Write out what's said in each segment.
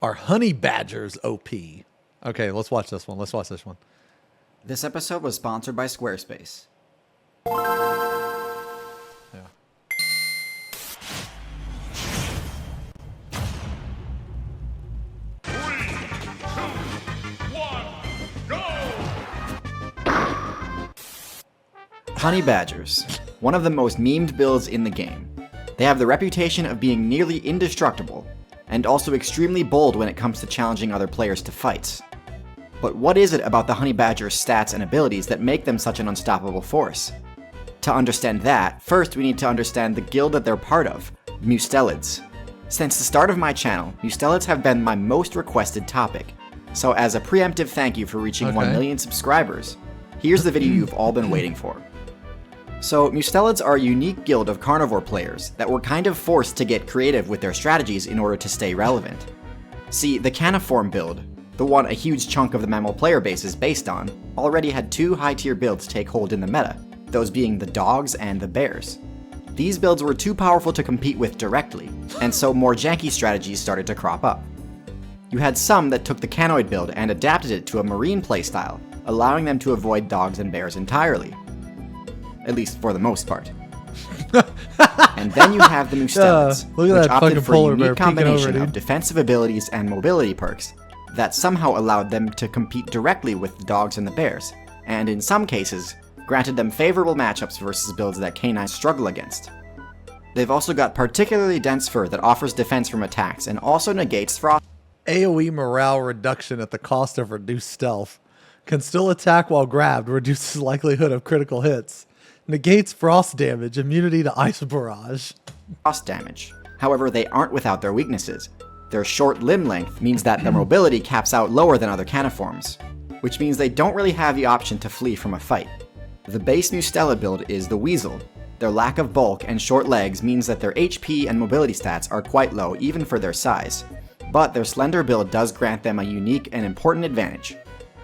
Are honey badgers OP? Okay, let's watch this one. Let's watch this one. This episode was sponsored by Squarespace. Yeah. Honey badgers, one of the most memed builds in the game. They have the reputation of being nearly indestructible, and also extremely bold when it comes to challenging other players to fights. But what is it about the honey badger's stats and abilities that make them such an unstoppable force? To understand that, first we need to understand the guild that they're part of, mustelids. Since the start of my channel, mustelids have been my most requested topic, so as a preemptive thank you for reaching 1 million subscribers, here's the video you've all been waiting for. So, mustelids are a unique guild of carnivore players that were kind of forced to get creative with their strategies in order to stay relevant. See, the caniform build, the one a huge chunk of the mammal player base is based on, already had two high-tier builds take hold in the meta, those being the dogs and the bears. These builds were too powerful to compete with directly, and so more janky strategies started to crop up. You had some that took the canoid build and adapted it to a marine playstyle, allowing them to avoid dogs and bears entirely. At least for the most part. And then you have the mustelids, which opted for a unique combination of defensive abilities and mobility perks that somehow allowed them to compete directly with the dogs and the bears, and in some cases, granted them favorable matchups versus builds that canines struggle against. They've also got particularly dense fur that offers defense from attacks and also negates frost. AoE morale reduction at the cost of reduced stealth. Can still attack while grabbed, reduces likelihood of critical hits. Negates frost damage, immunity to ice barrage. Frost damage. However, they aren't without their weaknesses. Their short limb length means that their mobility caps out lower than other caniforms, which means they don't really have the option to flee from a fight. The base mustelid build is the weasel. Their lack of bulk and short legs means that their HP and mobility stats are quite low even for their size, but their slender build does grant them a unique and important advantage.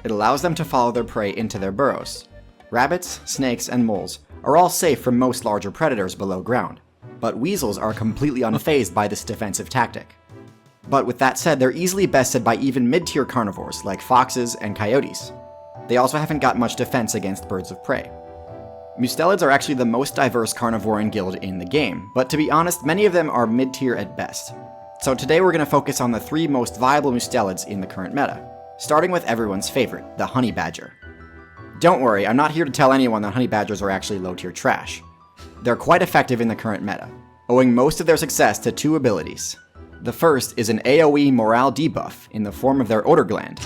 It allows them to follow their prey into their burrows. Rabbits, snakes, and moles are all safe from most larger predators below ground, but weasels are completely unfazed by this defensive tactic. But with that said, they're easily bested by even mid-tier carnivores like foxes and coyotes. They also haven't got much defense against birds of prey. Mustelids are actually the most diverse carnivorean guild in the game, but to be honest, many of them are mid-tier at best. So today we're going to focus on the 3 most viable mustelids in the current meta, starting with everyone's favorite, the honey badger. Don't worry, I'm not here to tell anyone that honey badgers are actually low-tier trash. They're quite effective in the current meta, owing most of their success to 2 abilities. The first is an AoE morale debuff in the form of their odor gland.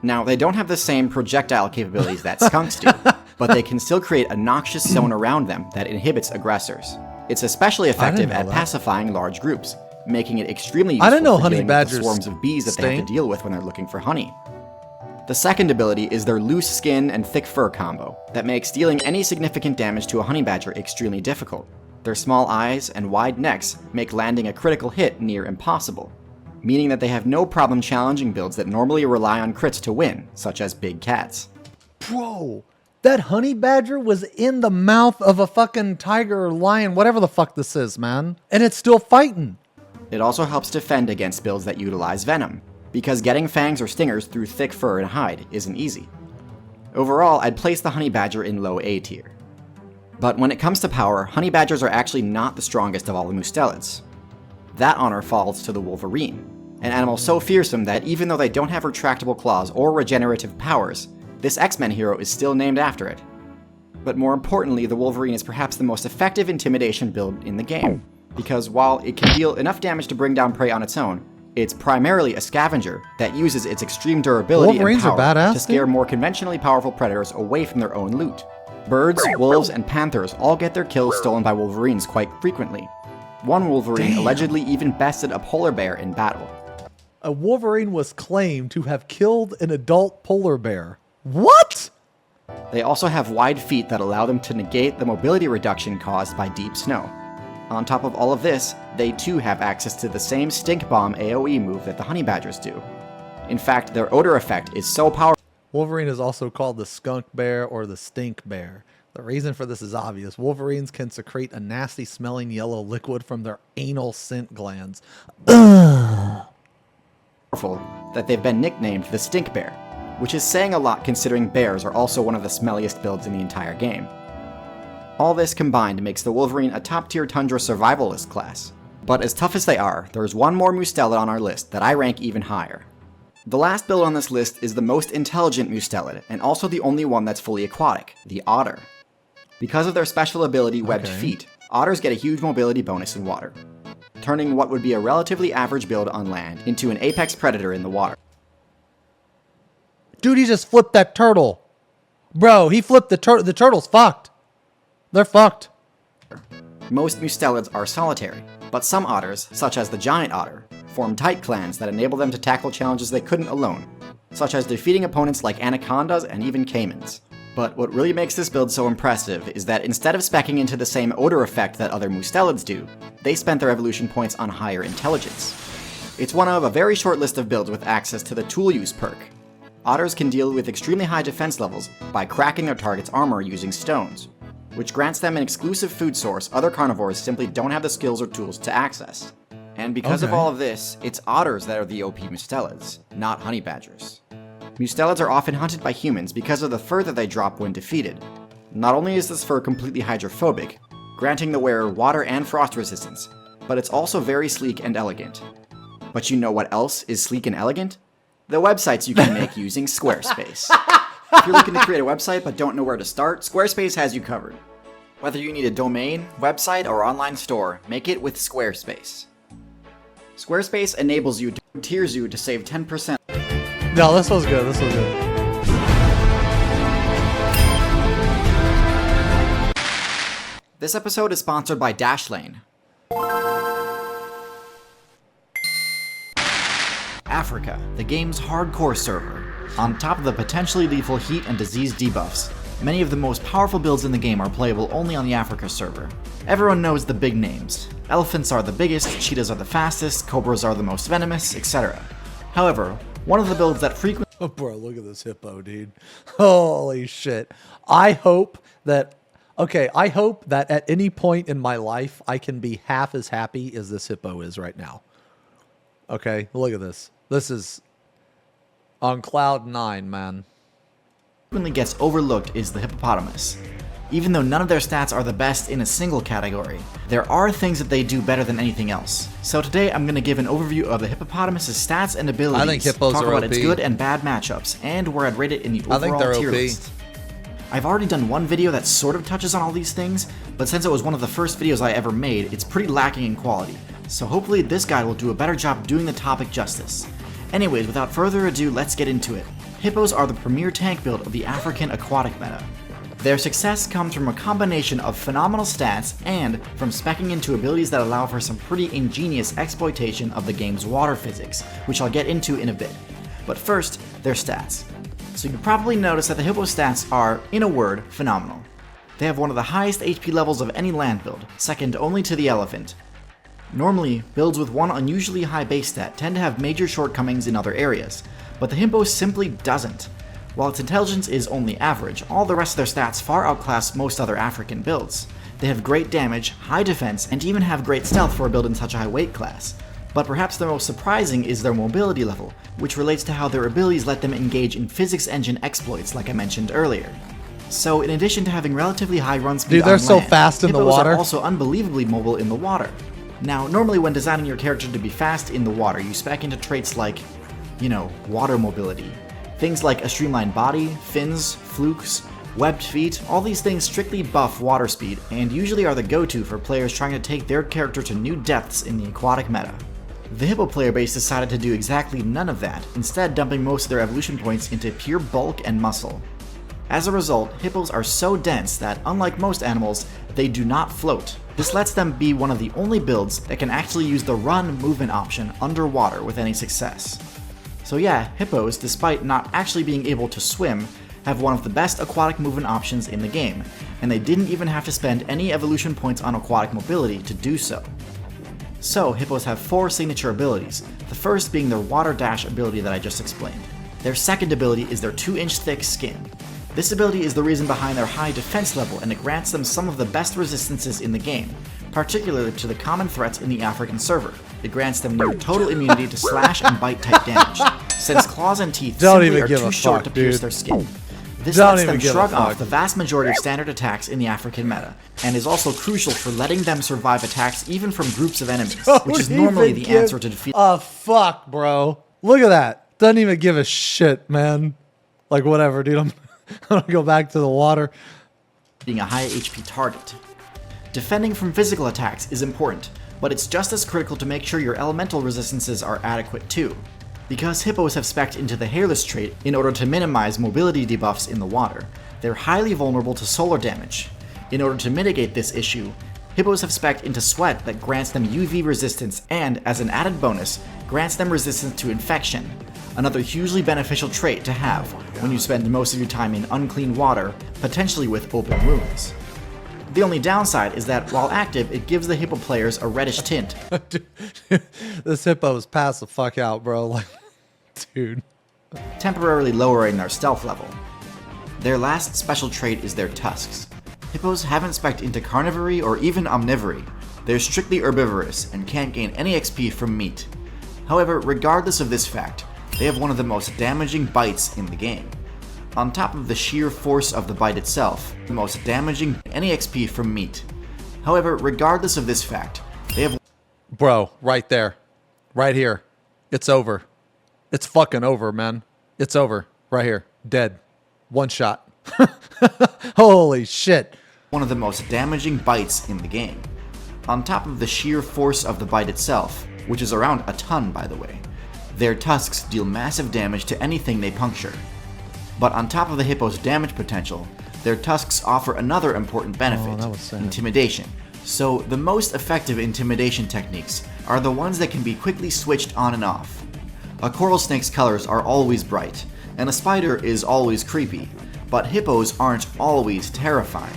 Now, they don't have the same projectile capabilities that skunks do, but they can still create a noxious zone around them that inhibits aggressors. It's especially effective at pacifying large groups, making it extremely useful for dealing with the swarms of bees that they have to deal with when they're looking for honey. The second ability is their loose skin and thick fur combo that makes dealing any significant damage to a honey badger extremely difficult. Their small eyes and wide necks make landing a critical hit near impossible, meaning that they have no problem challenging builds that normally rely on crits to win, such as big cats. Bro, that honey badger was in the mouth of a fucking tiger or lion, whatever the fuck this is, man, and it's still fighting. It also helps defend against builds that utilize venom, because getting fangs or stingers through thick fur and hide isn't easy. Overall, I'd place the honey badger in low A tier. But when it comes to power, honey badgers are actually not the strongest of all the mustelids. That honor falls to the wolverine, an animal so fearsome that even though they don't have retractable claws or regenerative powers, this X-Men hero is still named after it. But more importantly, the wolverine is perhaps the most effective intimidation build in the game, because while it can deal enough damage to bring down prey on its own, it's primarily a scavenger that uses its extreme durability and power to scare more conventionally powerful predators away from their own loot. Birds, wolves, and panthers all get their kills stolen by wolverines quite frequently. One wolverine allegedly even bested a polar bear in battle. A wolverine was claimed to have killed an adult polar bear. What? They also have wide feet that allow them to negate the mobility reduction caused by deep snow. On top of all of this, they too have access to the same stink bomb AoE move that the honey badgers do. In fact, their odor effect is so powerful. Wolverine is also called the skunk bear or the stink bear. The reason for this is obvious. Wolverines can secrete a nasty smelling yellow liquid from their anal scent glands. powerful that they've been nicknamed the Stink Bear, which is saying a lot considering bears are also one of the smelliest builds in the entire game. All this combined makes the Wolverine a top-tier tundra survivalist class. But as tough as they are, there's one more mustelid on our list that I rank even higher. The last build on this list is the most intelligent mustelid, and also the only one that's fully aquatic, the otter. Because of their special ability, Webbed Feet, otters get a huge mobility bonus in water, turning what would be a relatively average build on land into an apex predator in the water. Dude, he just flipped that turtle. Bro, he flipped the turtle. The turtle's fucked. They're fucked. Most mustelids are solitary, but some otters, such as the giant otter, form tight clans that enable them to tackle challenges they couldn't alone, such as defeating opponents like anacondas and even caimans. But what really makes this build so impressive is that instead of speccing into the same odor effect that other mustelids do, they spent their evolution points on higher intelligence. It's one of a very short list of builds with access to the tool use perk. Otters can deal with extremely high defense levels by cracking their target's armor using stones, which grants them an exclusive food source other carnivores simply don't have the skills or tools to access. And because of all of this, it's otters that are the OP mustelids, not honey badgers. Mustelids are often hunted by humans because of the fur that they drop when defeated. Not only is this fur completely hydrophobic, granting the wearer water and frost resistance, but it's also very sleek and elegant. But you know what else is sleek and elegant? The websites you can make using Squarespace. If you're looking to create a website but don't know where to start, Squarespace has you covered. Whether you need a domain, website, or online store, make it with Squarespace. Squarespace enables you to TierZoo to save 10%. No, this was good. This was good. This episode is sponsored by Dashlane. Africa, the game's hardcore server. On top of the potentially lethal heat and disease debuffs, many of the most powerful builds in the game are playable only on the Africa server. Everyone knows the big names. Elephants are the biggest, cheetahs are the fastest, cobras are the most venomous, etc. However, one of the builds that frequently... Oh, bro, look at this hippo, dude. Holy shit. I hope that at any point in my life, I can be half as happy as this hippo is right now. Okay, look at this. This is on cloud 9, man. Frequently gets overlooked is the hippopotamus. Even though none of their stats are the best in a single category, there are things that they do better than anything else. So today I'm going to give an overview of the hippopotamus's stats and abilities, I think hippos talk are about OP. its good and bad matchups, and where I'd rate it in the overall tier list. I've already done one video that sort of touches on all these things, but since it was one of the first videos I ever made, it's pretty lacking in quality. So hopefully this guide will do a better job doing the topic justice. Anyways, without further ado, let's get into it. Hippos are the premier tank build of the African aquatic meta. Their success comes from a combination of phenomenal stats and from speccing into abilities that allow for some pretty ingenious exploitation of the game's water physics, which I'll get into in a bit. But first, their stats. So you can probably notice that the Hippo stats are, in a word, phenomenal. They have one of the highest HP levels of any land build, second only to the elephant. Normally, builds with one unusually high base stat tend to have major shortcomings in other areas, but the Hippo simply doesn't. While its intelligence is only average, all the rest of their stats far outclass most other African builds. They have great damage, high defense, and even have great stealth for a build in such a high weight class. But perhaps the most surprising is their mobility level, which relates to how their abilities let them engage in physics engine exploits like I mentioned earlier. So in addition to having relatively high run speed Dude, they're on so land, fast in the Hippos water. are also unbelievably mobile in the water. Now, normally when designing your character to be fast in the water, you spec into traits like, water mobility. Things like a streamlined body, fins, flukes, webbed feet, all these things strictly buff water speed, and usually are the go-to for players trying to take their character to new depths in the aquatic meta. The Hippo player base decided to do exactly none of that, instead dumping most of their evolution points into pure bulk and muscle. As a result, hippos are so dense that, unlike most animals, they do not float. This lets them be one of the only builds that can actually use the run movement option underwater with any success. So yeah, hippos, despite not actually being able to swim, have one of the best aquatic movement options in the game, and they didn't even have to spend any evolution points on aquatic mobility to do so. So, hippos have 4 signature abilities, the first being their water dash ability that I just explained. Their second ability is their 2-inch thick skin. This ability is the reason behind their high defense level, and it grants them some of the best resistances in the game, particularly to the common threats in the African server, it grants them near total immunity to slash and bite type damage, since claws and teeth Don't simply even are give too a short fuck, to pierce dude. their skin. This Don't lets even them give a shrug fuck. off the vast majority of standard attacks in the African meta, and is also crucial for letting them survive attacks even from groups of enemies, which is Don't normally even the give answer to defeat. a fuck, bro. Look at that. Doesn't even give a shit, man. Like, whatever, dude. I'm gonna go back to the water. Being a high HP target. Defending from physical attacks is important, but it's just as critical to make sure your elemental resistances are adequate too, because hippos have spec'd into the hairless trait in order to minimize mobility debuffs in the water. They're highly vulnerable to solar damage. In order to mitigate this issue, hippos have spec'd into sweat that grants them UV resistance and, as an added bonus, grants them resistance to infection, another hugely beneficial trait to have when you spend most of your time in unclean water, potentially with open wounds. The only downside is that while active, it gives the hippo players a reddish tint. This hippo's passed the fuck out, bro. Like, dude. Temporarily lowering their stealth level. Their last special trait is their tusks. Hippos haven't spec'd into carnivory or even omnivory. They're strictly herbivorous and can't gain any XP from meat. However, regardless of this fact, they have one of the most damaging bites in the game. On top of the sheer force of the bite itself, the most damaging any XP from meat. However, regardless of this fact, they have Bro, right there. Right here. It's over. It's fucking over, man. It's over. Right here. Dead. One shot. Holy shit. one of the most damaging bites in the game. On top of the sheer force of the bite itself, which is around a ton by the way, their tusks deal massive damage to anything they puncture. But on top of the hippo's damage potential, their tusks offer another important benefit, that was sad. intimidation. So the most effective intimidation techniques are the ones that can be quickly switched on and off. A coral snake's colors are always bright, and a spider is always creepy, but hippos aren't always terrifying.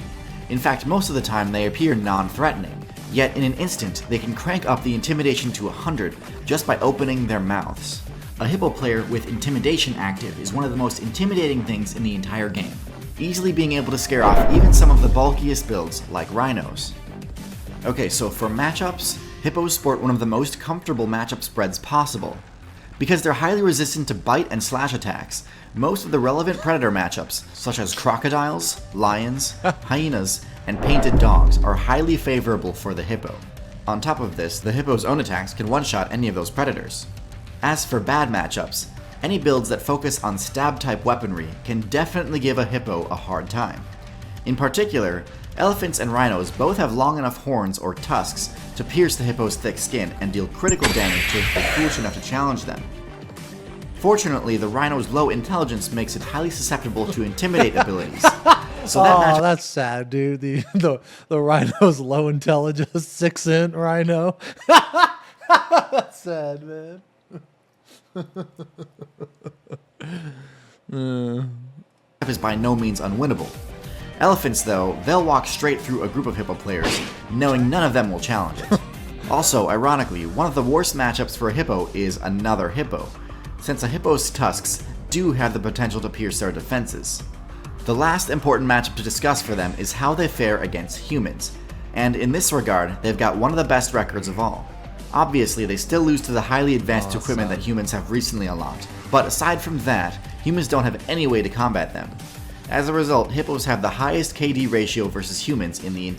In fact, most of the time they appear non-threatening, yet in an instant they can crank up the intimidation to 100 just by opening their mouths. A hippo player with intimidation active is one of the most intimidating things in the entire game, easily being able to scare off even some of the bulkiest builds like rhinos. Okay, so for matchups, hippos sport one of the most comfortable matchup spreads possible. Because they're highly resistant to bite and slash attacks, most of the relevant predator matchups, such as crocodiles, lions, hyenas, and painted dogs, are highly favorable for the hippo. On top of this, the hippo's own attacks can one-shot any of those predators. As for bad matchups, any builds that focus on stab-type weaponry can definitely give a hippo a hard time. In particular, elephants and rhinos both have long enough horns or tusks to pierce the hippo's thick skin and deal critical damage if they're foolish enough to challenge them. Fortunately, the rhino's low intelligence makes it highly susceptible to intimidate abilities. So that matchup That's sad, dude. The rhino's low intelligence, 6-int rhino. That's sad, man. is by no means unwinnable. Elephants, though, they'll walk straight through a group of hippo players, knowing none of them will challenge it. Also, ironically, one of the worst matchups for a hippo is another hippo, since a hippo's tusks do have the potential to pierce their defenses. The last important matchup to discuss for them is how they fare against humans, and in this regard, they've got one of the best records of all. Obviously, they still lose to the highly advanced equipment that humans have recently unlocked, but aside from that, humans don't have any way to combat them. As a result, hippos have the highest KD ratio versus humans in the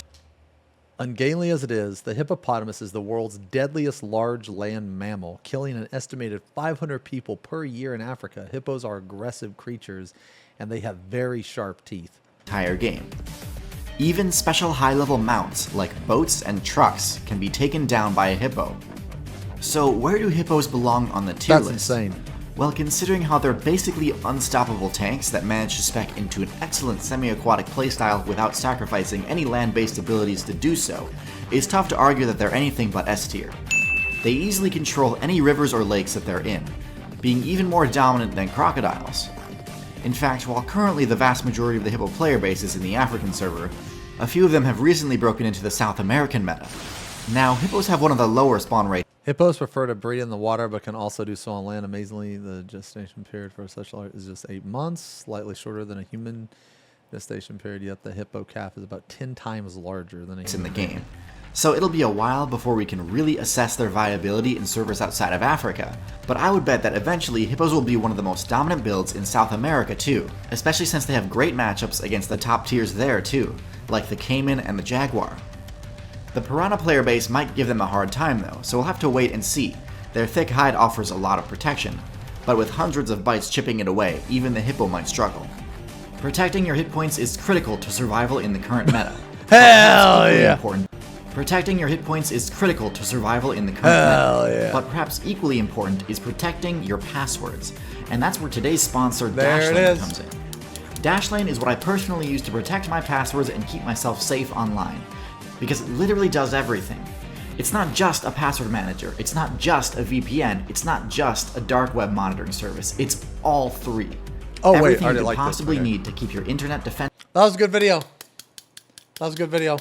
Ungainly as it is, the hippopotamus is the world's deadliest large land mammal, killing an estimated 500 people per year in Africa. Hippos are aggressive creatures, and they have very sharp teeth. entire game. Even special high-level mounts like boats and trucks can be taken down by a hippo. So where do hippos belong on the tier That's list? insane. Well, considering how they're basically unstoppable tanks that manage to spec into an excellent semi-aquatic playstyle without sacrificing any land-based abilities to do so, it's tough to argue that they're anything but S tier. They easily control any rivers or lakes that they're in, being even more dominant than crocodiles. In fact, while currently the vast majority of the hippo player base is in the African server, a few of them have recently broken into the South American meta. Now, hippos have one of the lower spawn rates. Hippos prefer to breed in the water, but can also do so on land. Amazingly, the gestation period for such large is just 8 months, slightly shorter than a human gestation period, yet the hippo calf is about 10 times larger than a human. In the game. so it'll be a while before we can really assess their viability in servers outside of Africa. But I would bet that eventually Hippos will be one of the most dominant builds in South America too, especially since they have great matchups against the top tiers there too, like the Cayman and the Jaguar. The Piranha player base might give them a hard time though, so we'll have to wait and see. Their thick hide offers a lot of protection, but with hundreds of bites chipping it away, even the Hippo might struggle. Protecting your hit points is critical to survival in the current meta. Hell yeah! Protecting your hit points is critical to survival in the current meta, but perhaps equally important is protecting your passwords, and that's where today's sponsor Dashlane comes in. Dashlane is what I personally use to protect my passwords and keep myself safe online, because it literally does everything. It's not just a password manager, it's not just a VPN, it's not just a dark web monitoring service, it's all three. Oh everything wait, I you like possibly this. need to keep your internet defense. That was a good video. That was a good video.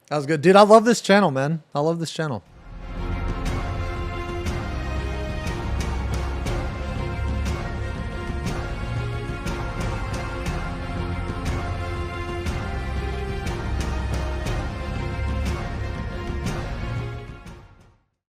That was good. Dude, I love this channel, man. I love this channel.